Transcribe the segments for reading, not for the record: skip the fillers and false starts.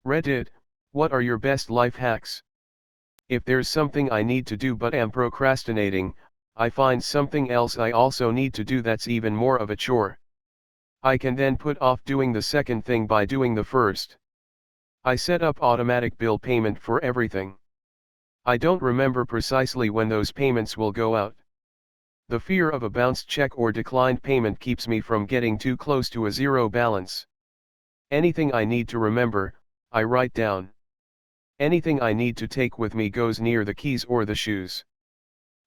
Reddit, what are your best life hacks? If there's something I need to do but am procrastinating, I find something else I also need to do that's even more of a chore. I can then put off doing the second thing by doing the first. I set up automatic bill payment for everything. I don't remember precisely when those payments will go out. The fear of a bounced check or declined payment keeps me from getting too close to a zero balance. Anything I need to remember, I write down. Anything I need to take with me goes near the keys or the shoes.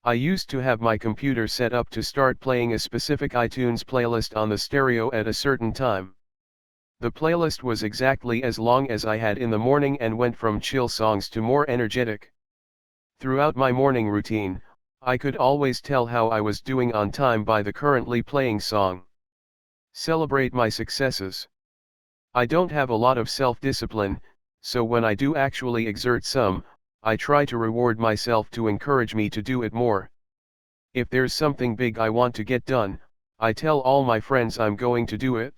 I used to have my computer set up to start playing a specific iTunes playlist on the stereo at a certain time. The playlist was exactly as long as I had in the morning and went from chill songs to more energetic. Throughout my morning routine, I could always tell how I was doing on time by the currently playing song. Celebrate my successes. I don't have a lot of self-discipline, so when I do actually exert some, I try to reward myself to encourage me to do it more. If there's something big I want to get done, I tell all my friends I'm going to do it.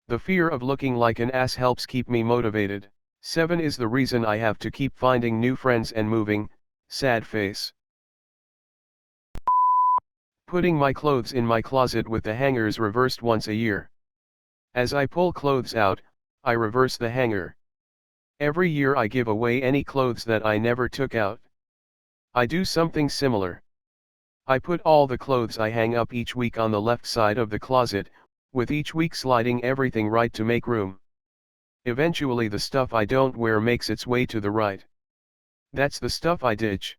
The fear of looking like an ass helps keep me motivated. 7 is the reason I have to keep finding new friends and moving, sad face. Putting my clothes in my closet with the hangers reversed once a year. As I pull clothes out, I reverse the hanger. Every year I give away any clothes that I never took out. I do something similar. I put all the clothes I hang up each week on the left side of the closet, with each week sliding everything right to make room. Eventually the stuff I don't wear makes its way to the right. That's the stuff I ditch.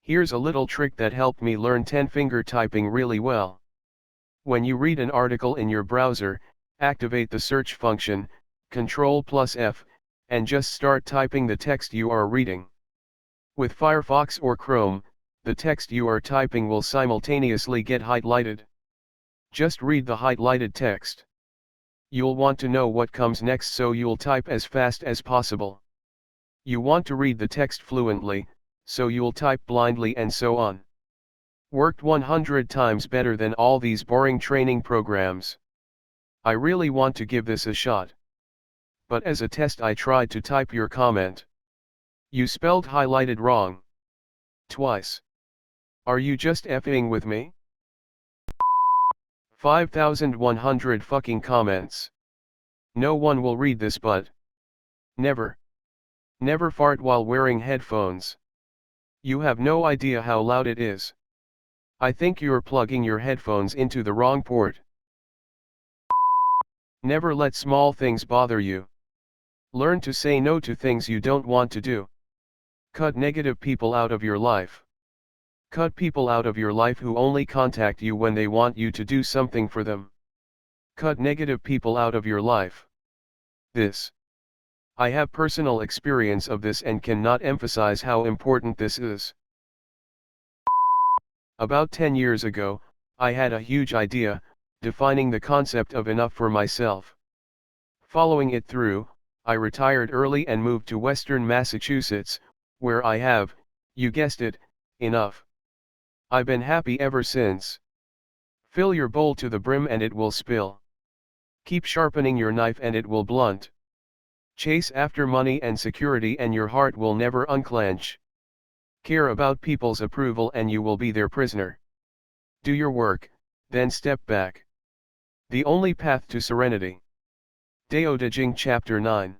Here's a little trick that helped me learn 10-finger typing really well. When you read an article in your browser, activate the search function, Ctrl+F, and just start typing the text you are reading. With Firefox or Chrome, the text you are typing will simultaneously get highlighted. Just read the highlighted text. You'll want to know what comes next, so you'll type as fast as possible. You want to read the text fluently, so you'll type blindly and so on. Worked 100 times better than all these boring training programs. I really want to give this a shot. But as a test I tried to type your comment. You spelled highlighted wrong. Twice. Are you just effing with me? 5,100 fucking comments. No one will read this, but never fart while wearing headphones. You have no idea how loud it is. I think you're plugging your headphones into the wrong port. Never let small things bother you. Learn to say no to things you don't want to do. Cut negative people out of your life. Cut people out of your life who only contact you when they want you to do something for them. Cut negative people out of your life. I have personal experience of this and cannot emphasize how important this is. About 10 years ago, I had a huge idea, defining the concept of enough for myself. Following it through, I retired early and moved to Western Massachusetts, where I have, you guessed it, enough. I've been happy ever since. Fill your bowl to the brim and it will spill. Keep sharpening your knife and it will blunt. Chase after money and security and your heart will never unclench. Care about people's approval and you will be their prisoner. Do your work, then step back. The only path to serenity. Dao De Jing Chapter 9.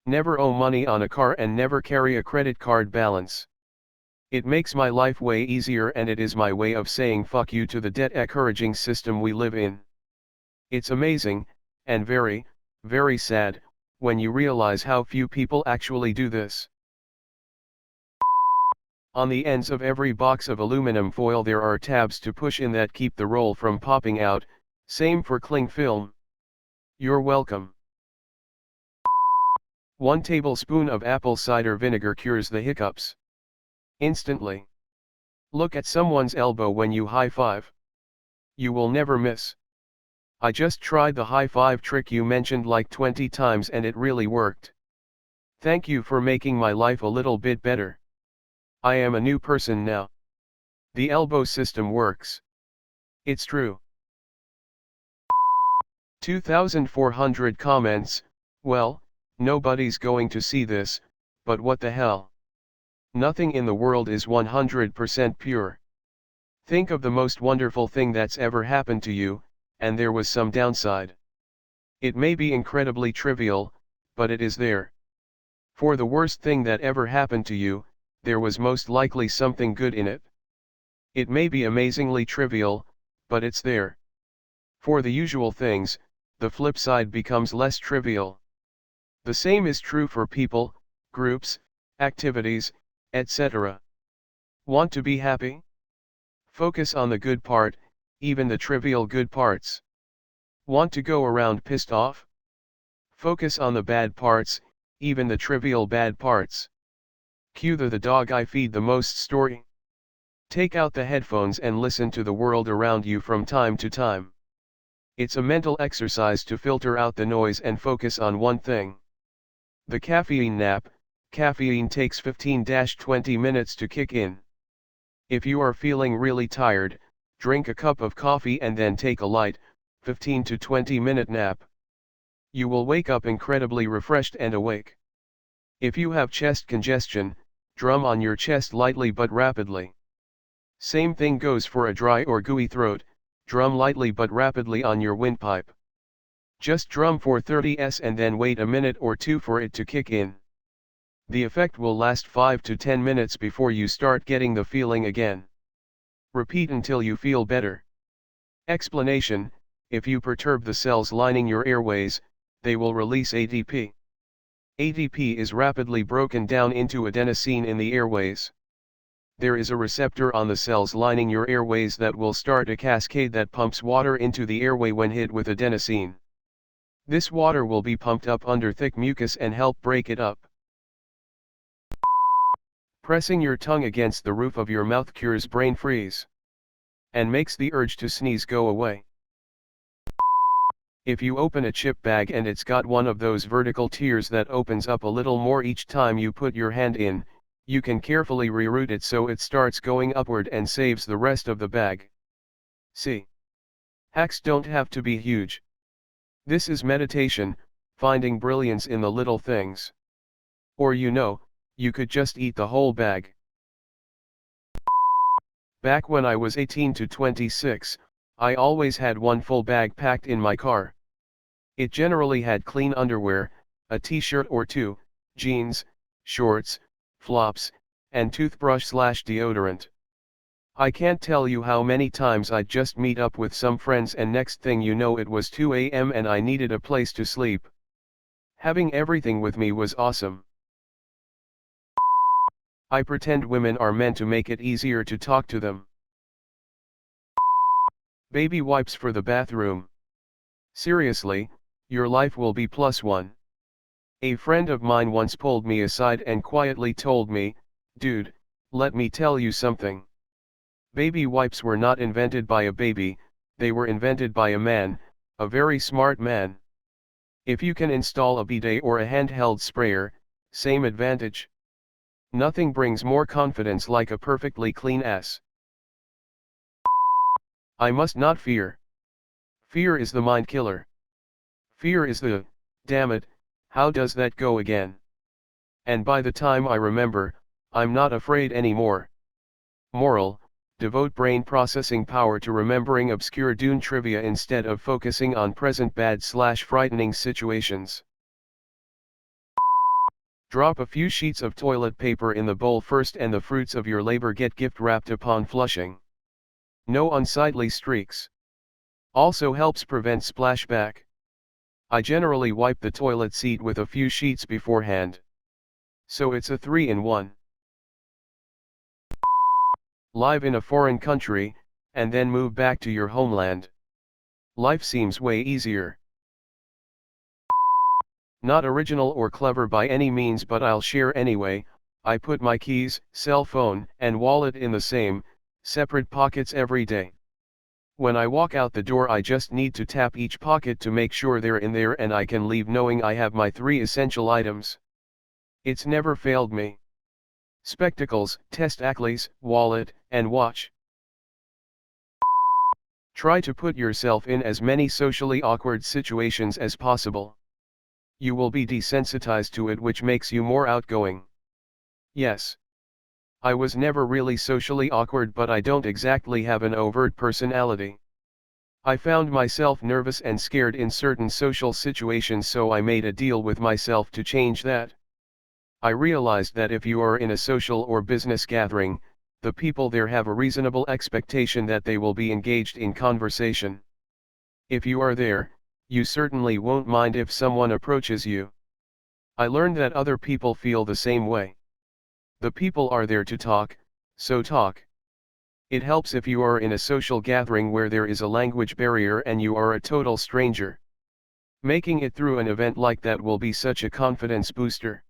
Never owe money on a car and never carry a credit card balance. It makes my life way easier and it is my way of saying fuck you to the debt-encouraging system we live in. It's amazing, and very, very sad, when you realize how few people actually do this. On the ends of every box of aluminum foil there are tabs to push in that keep the roll from popping out, same for cling film. You're welcome. 1 tablespoon of apple cider vinegar cures the hiccups. Instantly. Look at someone's elbow when you high-five. You will never miss. I just tried the high-five trick you mentioned like 20 times and it really worked. Thank you for making my life a little bit better. I am a new person now. The elbow system works. It's true. 2,400 comments. Well, nobody's going to see this, but what the hell? Nothing in the world is 100% pure. Think of the most wonderful thing that's ever happened to you, and there was some downside. It may be incredibly trivial, but it is there. For the worst thing that ever happened to you, there was most likely something good in it. It may be amazingly trivial, but it's there. For the usual things, the flip side becomes less trivial. The same is true for people, groups, activities, etc. Want to be happy? Focus on the good part, even the trivial good parts. Want to go around pissed off? Focus on the bad parts, even the trivial bad parts. Cue the dog I feed the most story. Take out the headphones and listen to the world around you from time to time. It's a mental exercise to filter out the noise and focus on one thing. The caffeine nap. Caffeine takes 15-20 minutes to kick in. If you are feeling really tired, drink a cup of coffee and then take a light, 15 to 20 minute nap. You will wake up incredibly refreshed and awake. If you have chest congestion, drum on your chest lightly but rapidly. Same thing goes for a dry or gooey throat, drum lightly but rapidly on your windpipe. Just drum for 30s and then wait a minute or two for it to kick in. The effect will last 5 to 10 minutes before you start getting the feeling again. Repeat until you feel better. Explanation: if you perturb the cells lining your airways, they will release ATP. ATP is rapidly broken down into adenosine in the airways. There is a receptor on the cells lining your airways that will start a cascade that pumps water into the airway when hit with adenosine. This water will be pumped up under thick mucus and help break it up. Pressing your tongue against the roof of your mouth cures brain freeze and makes the urge to sneeze go away. If you open a chip bag and it's got one of those vertical tiers that opens up a little more each time you put your hand in, you can carefully reroute it so it starts going upward and saves the rest of the bag. See? Hacks don't have to be huge. This is meditation, finding brilliance in the little things. Or you could just eat the whole bag. Back when I was 18 to 26, I always had one full bag packed in my car. It generally had clean underwear, a t-shirt or two, jeans, shorts, flops, and toothbrush/deodorant. I can't tell you how many times I'd just meet up with some friends and next thing you know it was 2 a.m. and I needed a place to sleep. Having everything with me was awesome. I pretend women are meant to make it easier to talk to them. Baby wipes for the bathroom. Seriously, your life will be +1. A friend of mine once pulled me aside and quietly told me, "Dude, let me tell you something. Baby wipes were not invented by a baby, they were invented by a man, a very smart man. If you can install a bidet or a handheld sprayer, same advantage. Nothing brings more confidence like a perfectly clean ass." I must not fear. Fear is the mind killer. Fear is the, damn it, how does that go again? And by the time I remember, I'm not afraid anymore. Moral: devote brain processing power to remembering obscure Dune trivia instead of focusing on present bad/frightening situations. Drop a few sheets of toilet paper in the bowl first and the fruits of your labor get gift wrapped upon flushing. No unsightly streaks. Also helps prevent splashback. I generally wipe the toilet seat with a few sheets beforehand. So it's a 3-in-1. Live in a foreign country, and then move back to your homeland. Life seems way easier. Not original or clever by any means, but I'll share anyway. I put my keys, cell phone, and wallet in the same, separate pockets every day. When I walk out the door I just need to tap each pocket to make sure they're in there and I can leave knowing I have my 3 essential items. It's never failed me. Spectacles, testicles, wallet, and watch. Try to put yourself in as many socially awkward situations as possible. You will be desensitized to it, which makes you more outgoing. Yes. I was never really socially awkward, but I don't exactly have an overt personality. I found myself nervous and scared in certain social situations, so I made a deal with myself to change that. I realized that if you are in a social or business gathering, the people there have a reasonable expectation that they will be engaged in conversation. If you are there, you certainly won't mind if someone approaches you. I learned that other people feel the same way. The people are there to talk, so talk. It helps if you are in a social gathering where there is a language barrier and you are a total stranger. Making it through an event like that will be such a confidence booster.